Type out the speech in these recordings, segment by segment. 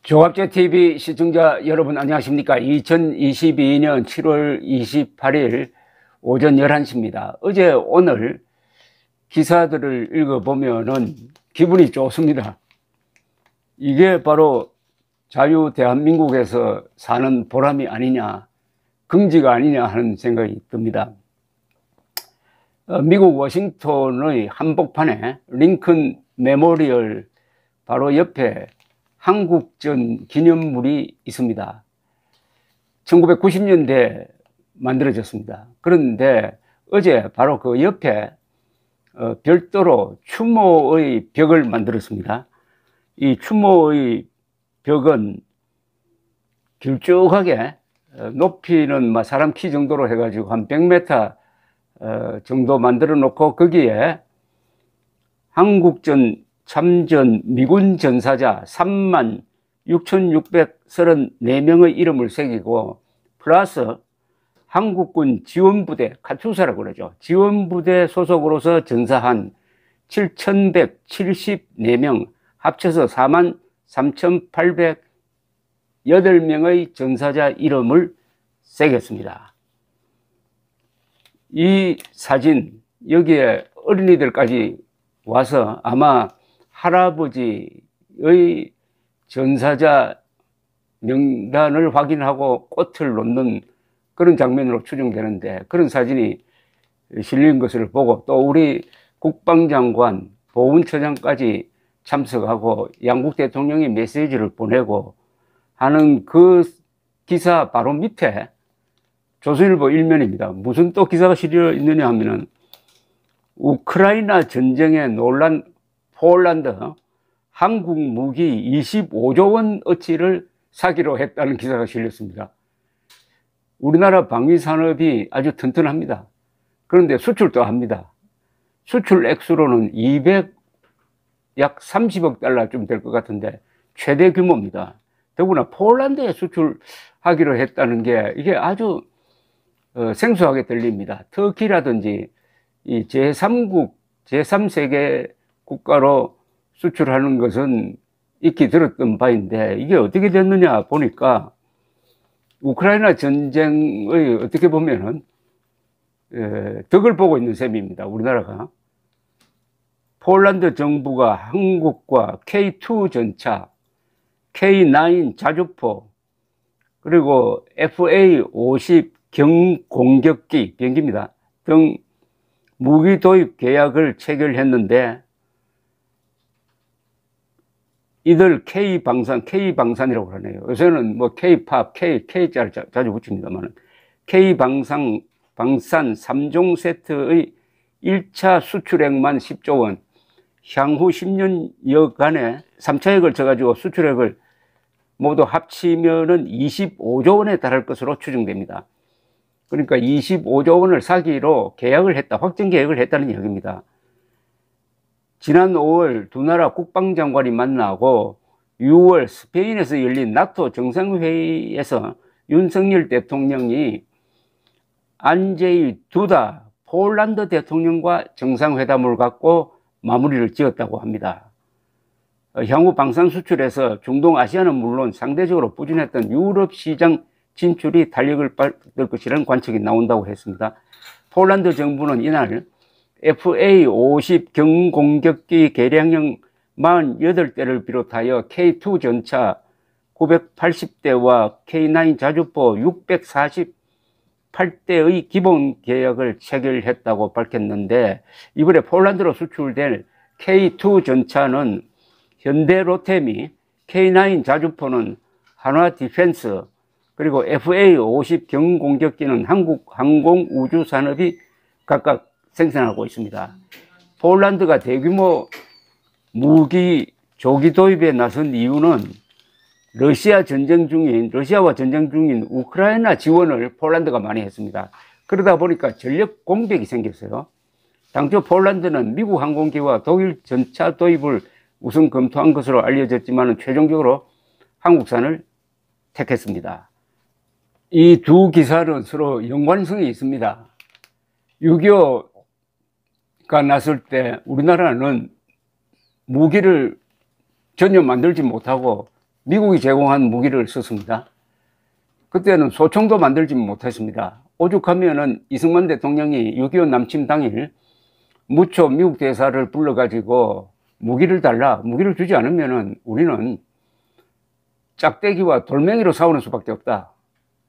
조갑제TV 시청자 여러분 안녕하십니까. 2022년 7월 28일 오전 11시입니다. 어제 오늘 기사들을 읽어보면은 기분이 좋습니다. 이게 바로 자유 대한민국에서 사는 보람이 아니냐, 긍지가 아니냐 하는 생각이 듭니다. 미국 워싱턴의 한복판에 링컨 메모리얼 바로 옆에 한국전 기념물이 있습니다. 1990년대 만들어졌습니다. 그런데 어제 바로 그 옆에 별도로 추모의 벽을 만들었습니다. 이 추모의 벽은 길쭉하게 높이는 사람 키 정도로 해가지고 한 100m 정도 만들어 놓고 거기에 한국전 참전 미군 전사자 36,634명의 이름을 새기고 플러스 한국군 지원부대, 카투사라고 그러죠. 지원부대 소속으로서 전사한 7,174명 합쳐서 43,808명의 전사자 이름을 새겼습니다. 이 사진, 여기에 어린이들까지 와서 아마 할아버지의 전사자 명단을 확인하고 꽃을 놓는 그런 장면으로 추정되는데, 그런 사진이 실린 것을 보고 또 우리 국방장관, 보훈처장까지 참석하고 양국 대통령이 메시지를 보내고 하는 그 기사 바로 밑에 조선일보 일면입니다. 무슨 또 기사가 실려 있느냐 하면은 우크라이나 전쟁에 놀란 폴란드 한국 무기 25조 원 어치를 사기로 했다는 기사가 실렸습니다. 우리나라 방위 산업이 아주 튼튼합니다. 그런데 수출도 합니다. 수출 액수로는 약 30억 달러쯤 될 것 같은데 최대 규모입니다. 더구나 폴란드에 수출하기로 했다는 게 이게 아주 생소하게 들립니다. 터키라든지 이 제3국, 제3세계 국가로 수출하는 것은 익히 들었던 바인데 이게 어떻게 됐느냐 보니까 우크라이나 전쟁의 어떻게 보면은 덕을 보고 있는 셈입니다. 우리나라가. 폴란드 정부가 한국과 K2 전차, K9 자주포, 그리고 FA-50 경공격기 비행기입니다. 등 무기 도입 계약을 체결했는데 이들 K방산이라고 하네요. 요새는 뭐 K팝, K자를 자주 붙입니다만 K방산 3종 세트의 1차 수출액만 10조 원, 향후 10년여간에 3차에 걸쳐가지고 수출액을 모두 합치면은 25조 원에 달할 것으로 추정됩니다. 그러니까 25조 원을 사기로 계약을 했다, 확정 계약을 했다는 이야기입니다. 지난 5월 두 나라 국방장관이 만나고 6월 스페인에서 열린 나토 정상회의에서 윤석열 대통령이 안제이 두다 폴란드 대통령과 정상회담을 갖고 마무리를 지었다고 합니다. 향후 방산 수출에서 중동 아시아는 물론 상대적으로 부진했던 유럽 시장 진출이 달력을 밟을 것이라는 관측이 나온다고 했습니다. 폴란드 정부는 이날 FA-50 경공격기 개량형 48대를 비롯하여 K2 전차 980대와 K9 자주포 648대의 기본 계약을 체결했다고 밝혔는데, 이번에 폴란드로 수출될 K2 전차는 현대로템이, K9 자주포는 한화 디펜스, 그리고 FA-50 경공격기는 한국 항공우주산업이 각각 생산하고 있습니다. 폴란드가 대규모 무기 조기 도입에 나선 이유는 러시아와 전쟁 중인 우크라이나 지원을 폴란드가 많이 했습니다. 그러다 보니까 전력 공백이 생겼어요. 당초 폴란드는 미국 항공기와 독일 전차 도입을 우선 검토한 것으로 알려졌지만 최종적으로 한국산을 택했습니다. 이 두 기사는 서로 연관성이 있습니다. 6.25가 났을 때 우리나라는 무기를 전혀 만들지 못하고 미국이 제공한 무기를 썼습니다. 그때는 소총도 만들지 못했습니다. 오죽하면은 이승만 대통령이 6.25 남침 당일 무초 미국 대사를 불러가지고 무기를 달라, 무기를 주지 않으면은 우리는 짝대기와 돌멩이로 싸우는 수밖에 없다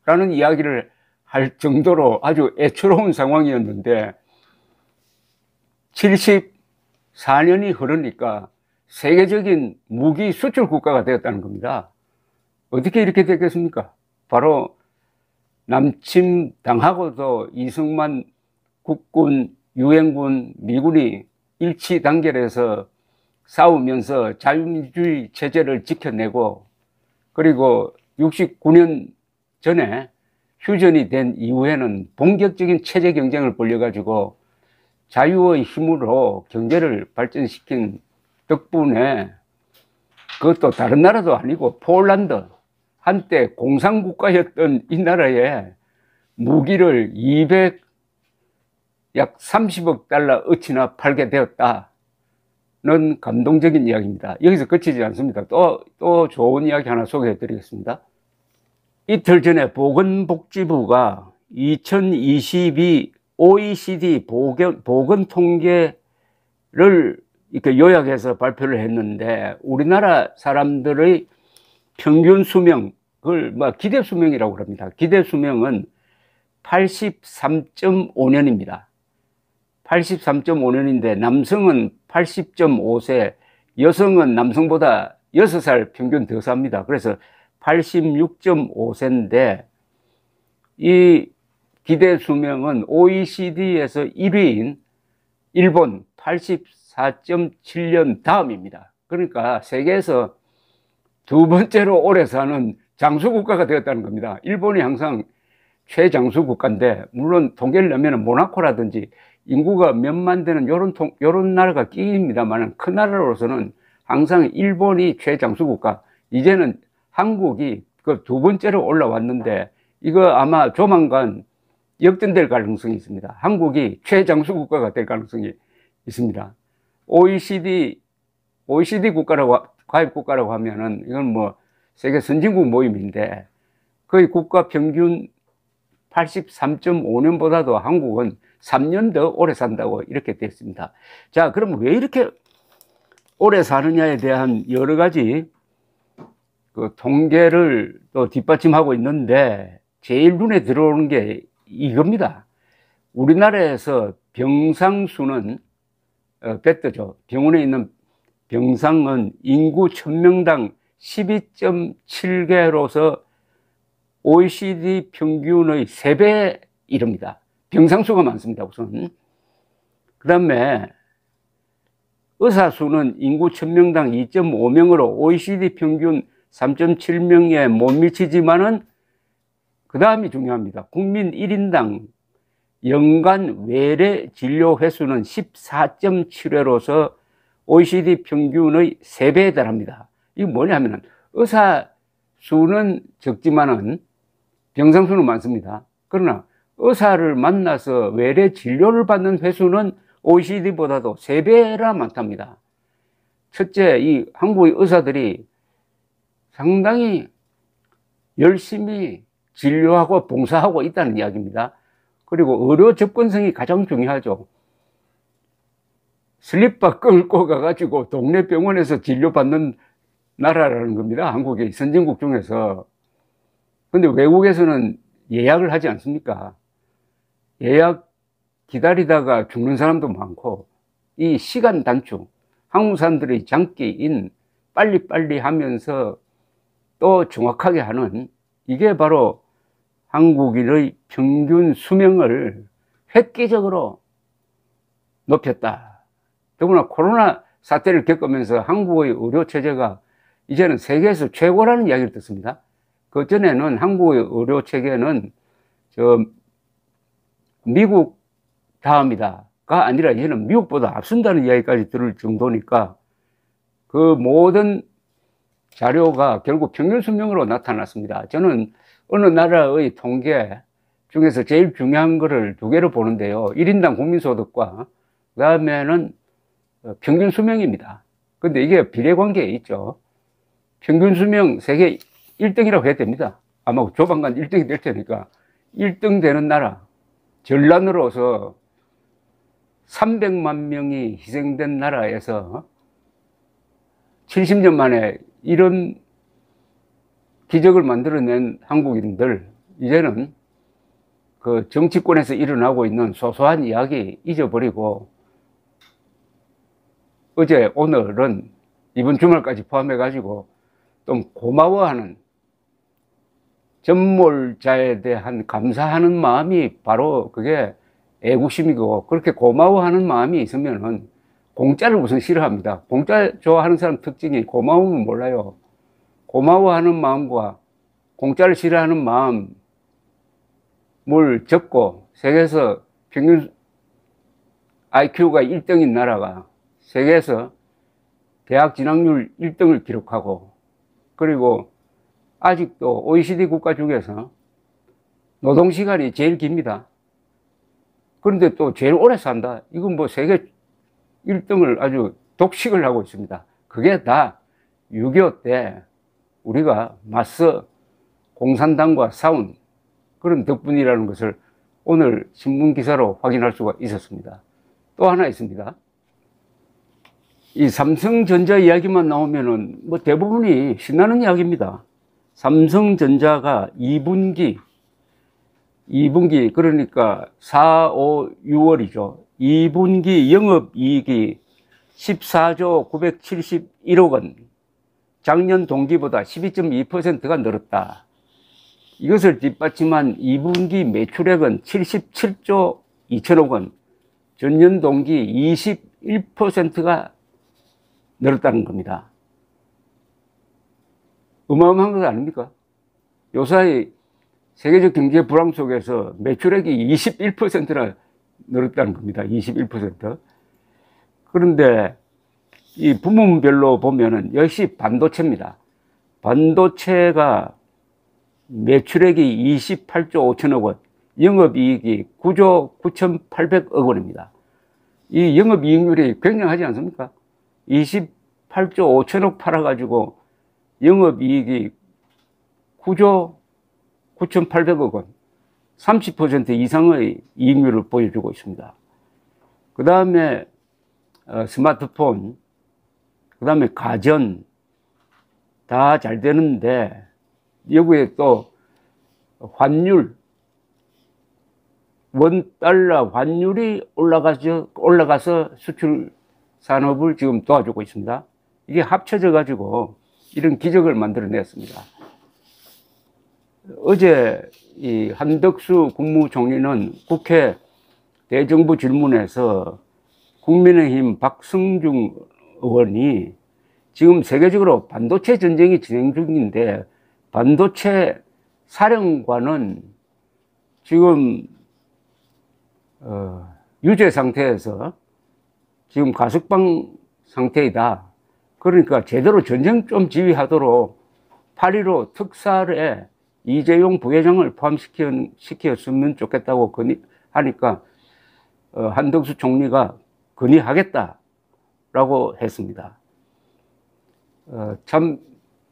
라는 이야기를 할 정도로 아주 애처로운 상황이었는데 74년이 흐르니까 세계적인 무기 수출 국가가 되었다는 겁니다. 어떻게 이렇게 됐겠습니까? 바로 남침 당하고도 이승만 국군, 유엔군, 미군이 일치 단결해서 싸우면서 자유민주주의 체제를 지켜내고, 그리고 69년 전에 휴전이 된 이후에는 본격적인 체제 경쟁을 벌여가지고 자유의 힘으로 경제를 발전시킨 덕분에, 그것도 다른 나라도 아니고 폴란드, 한때 공산국가였던 이 나라에 무기를 약 30억 달러 어치나 팔게 되었다는 감동적인 이야기입니다. 여기서 그치지 않습니다. 또 좋은 이야기 하나 소개해 드리겠습니다. 이틀 전에 보건복지부가 2022 OECD 보건 통계를 이렇게 요약해서 발표를 했는데, 우리나라 사람들의 평균 수명, 그걸 기대 수명이라고 합니다. 기대 수명은 83.5년입니다. 83.5년인데 남성은 80.5세, 여성은 남성보다 6살 평균 더 삽니다. 그래서 86.5세인데 이 기대 수명은 OECD에서 1위인 일본 84.7년 다음입니다. 그러니까 세계에서 두 번째로 오래 사는 장수국가가 되었다는 겁니다. 일본이 항상 최장수국가인데, 물론 통계를 내면 모나코라든지 인구가 몇만 되는 요런 나라가 끼입니다만, 큰 나라로서는 항상 일본이 최장수국가. 이제는 한국이 그 두 번째로 올라왔는데, 이거 아마 조만간 역전될 가능성이 있습니다. 한국이 최장수국가가 될 가능성이 있습니다. OECD 가입 국가라고 하면은 이건 세계 선진국 모임인데, 거의 국가 평균 83.5년보다도 한국은 3년 더 오래 산다고 이렇게 됐습니다. 자, 그럼 왜 이렇게 오래 사느냐에 대한 여러 가지 그 통계를 또 뒷받침하고 있는데, 제일 눈에 들어오는 게 이겁니다. 우리나라에서 병상수는 베드죠. 병원에 있는 병상은 인구 1000명당 12.7개로서 OECD 평균의 3배 이릅니다. 병상수가 많습니다, 우선. 그 다음에 의사수는 인구 1000명당 2.5명으로 OECD 평균 3.7명에 못 미치지만은, 그 다음이 중요합니다. 국민 1인당 연간 외래 진료 횟수는 14.7회로서 OECD 평균의 3배에 달합니다. 이게 뭐냐면은, 의사 수는 적지만은 병상 수는 많습니다. 그러나 의사를 만나서 외래 진료를 받는 횟수는 OECD보다도 3배나 많답니다. 첫째, 이 한국의 의사들이 상당히 열심히 진료하고 봉사하고 있다는 이야기입니다. 그리고 의료 접근성이 가장 중요하죠. 슬립바 끌고 가가지고 동네 병원에서 진료받는 나라라는 겁니다. 한국이 선진국 중에서. 근데 외국에서는 예약을 하지 않습니까? 예약 기다리다가 죽는 사람도 많고, 이 시간 단축, 한국 사람들의 장기인 빨리빨리 하면서 또 정확하게 하는, 이게 바로 한국인의 평균 수명을 획기적으로 높였다. 더구나 코로나 사태를 겪으면서 한국의 의료체제가 이제는 세계에서 최고라는 이야기를 듣습니다. 그 전에는 한국의 의료체계는 미국 다음이다가 아니라 이제는 미국보다 앞선다는 이야기까지 들을 정도니까, 그 모든 자료가 결국 평균 수명으로 나타났습니다. 저는 어느 나라의 통계 중에서 제일 중요한 거를 두 개로 보는데요. 1인당 국민소득과 그 다음에는 평균 수명입니다. 근데 이게 비례관계에 있죠. 평균 수명 세계 1등이라고 해야 됩니다. 아마 조만간 1등이 될 테니까. 1등 되는 나라, 전란으로서 300만 명이 희생된 나라에서 70년 만에 이런 기적을 만들어낸 한국인들, 이제는 그 정치권에서 일어나고 있는 소소한 이야기 잊어버리고, 어제 오늘은 이번 주말까지 포함해가지고 좀 고마워하는, 전몰자에 대한 감사하는 마음이 바로 그게 애국심이고, 그렇게 고마워하는 마음이 있으면은 공짜를 우선 싫어합니다. 공짜 좋아하는 사람 특징이 고마움은 몰라요. 고마워하는 마음과 공짜를 싫어하는 마음을 접고, 세계에서 평균 IQ가 1등인 나라가 세계에서 대학 진학률 1등을 기록하고, 그리고 아직도 OECD 국가 중에서 노동시간이 제일 깁니다. 그런데 또 제일 오래 산다. 이건 뭐 세계 1등을 아주 독식을 하고 있습니다. 그게 다 6.25 때 우리가 맞서 공산당과 싸운 그런 덕분이라는 것을 오늘 신문 기사로 확인할 수가 있었습니다. 또 하나 있습니다. 이 삼성전자 이야기만 나오면은 뭐 대부분이 신나는 이야기입니다. 삼성전자가 2분기 그러니까 4, 5, 6월이죠. 2분기 영업이익이 14조 971억 원, 작년 동기보다 12.2%가 늘었다. 이것을 뒷받침한 2분기 매출액은 77조 2천억 원, 전년 동기 21%가 늘었다는 겁니다. 어마어마한 것 아닙니까? 요사이 세계적 경제 불황 속에서 매출액이 21%나 늘었다는 겁니다. 21%. 그런데 이 부문별로 보면은 역시 반도체입니다. 반도체가 매출액이 28조 5천억 원, 영업이익이 9조 9,800억 원입니다. 이 영업이익률이 굉장하지 않습니까? 28조 5천억 팔아가지고 영업이익이 9조 9,800억 원, 30% 이상의 이익률을 보여주고 있습니다. 그 다음에 스마트폰, 그 다음에 가전, 다 잘 되는데, 여기에 또 환율, 원달러 환율이 올라가서 수출 산업을 지금 도와주고 있습니다. 이게 합쳐져 가지고 이런 기적을 만들어냈습니다. 어제 이 한덕수 국무총리는 국회 대정부 질문에서 국민의힘 박성중 의원이 지금 세계적으로 반도체 전쟁이 진행 중인데, 반도체 사령관은 지금 유죄 상태에서 지금 가석방 상태이다. 그러니까 제대로 전쟁 좀 지휘하도록 8.15 특사에 이재용 부회장을 포함시켰으면 좋겠다고 하니까 한덕수 총리가 건의하겠다라고 했습니다. 참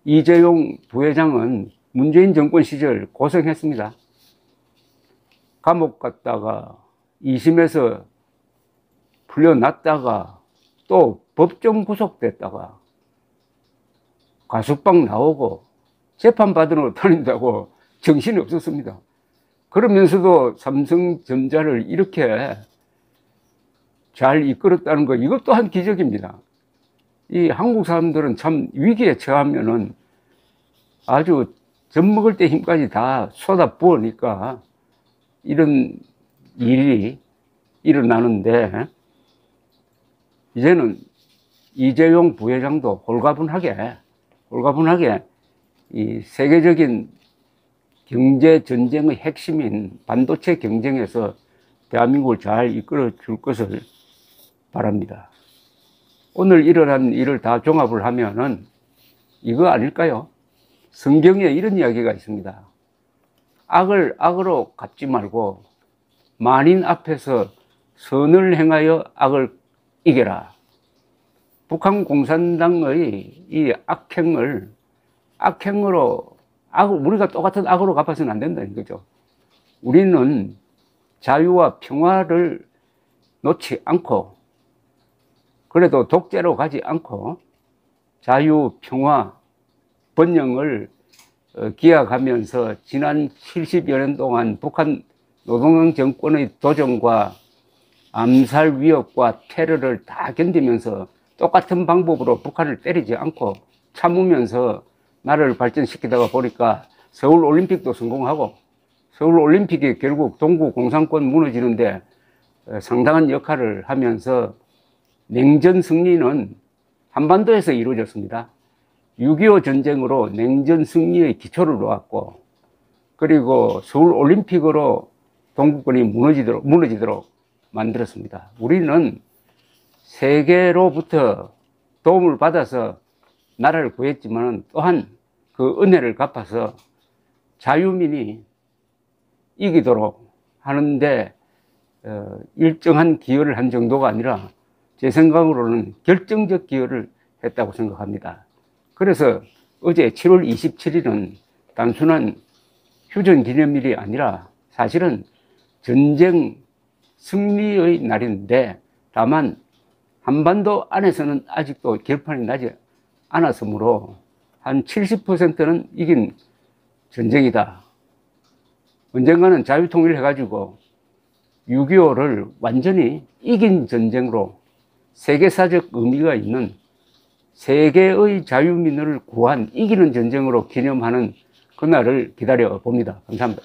이재용 부회장은 문재인 정권 시절 고생했습니다. 감옥 갔다가 2심에서 풀려났다가 또 법정 구속됐다가 가석방 나오고 재판받으러 다닌다고 정신이 없었습니다. 그러면서도 삼성전자를 이렇게 잘 이끌었다는 거, 이것 또한 기적입니다. 이 한국 사람들은 참 위기에 처하면은 아주 젖먹을 때 힘까지 다 쏟아 부으니까 이런 일이 일어나는데, 이제는 이재용 부회장도 홀가분하게 이 세계적인 경제 전쟁의 핵심인 반도체 경쟁에서 대한민국을 잘 이끌어 줄 것을 바랍니다. 오늘 일어난 일을 다 종합을 하면은 이거 아닐까요? 성경에 이런 이야기가 있습니다. 악을 악으로 갚지 말고 만인 앞에서 선을 행하여 악을 이겨라. 북한 공산당의 이 악행을 악행으로, 우리가 똑같은 악으로 갚아서는 안 된다는 거죠. 우리는 자유와 평화를 놓지 않고, 그래도 독재로 가지 않고, 자유, 평화, 번영을 기약하면서 지난 70여 년 동안 북한 노동당 정권의 도전과 암살 위협과 테러를 다 견디면서 똑같은 방법으로 북한을 때리지 않고 참으면서 나라를 발전시키다가 보니까 서울올림픽도 성공하고, 서울올림픽이 결국 동구공산권 무너지는데 상당한 역할을 하면서 냉전 승리는 한반도에서 이루어졌습니다. 6.25 전쟁으로 냉전 승리의 기초를 놓았고, 그리고 서울올림픽으로 동구권이 무너지도록 만들었습니다. 우리는 세계로부터 도움을 받아서 나라를 구했지만 또한 그 은혜를 갚아서 자유민이 이기도록 하는데 일정한 기여를 한 정도가 아니라 제 생각으로는 결정적 기여를 했다고 생각합니다. 그래서 어제 7월 27일은 단순한 휴전 기념일이 아니라 사실은 전쟁 승리의 날인데, 다만 한반도 안에서는 아직도 결판이 나지 않았으므로 한 70%는 이긴 전쟁이다. 언젠가는 자유통일을 해가지고 6.25를 완전히 이긴 전쟁으로 세계사적 의미가 있는 세계의 자유민을 구한 이기는 전쟁으로 기념하는 그날을 기다려 봅니다. 감사합니다.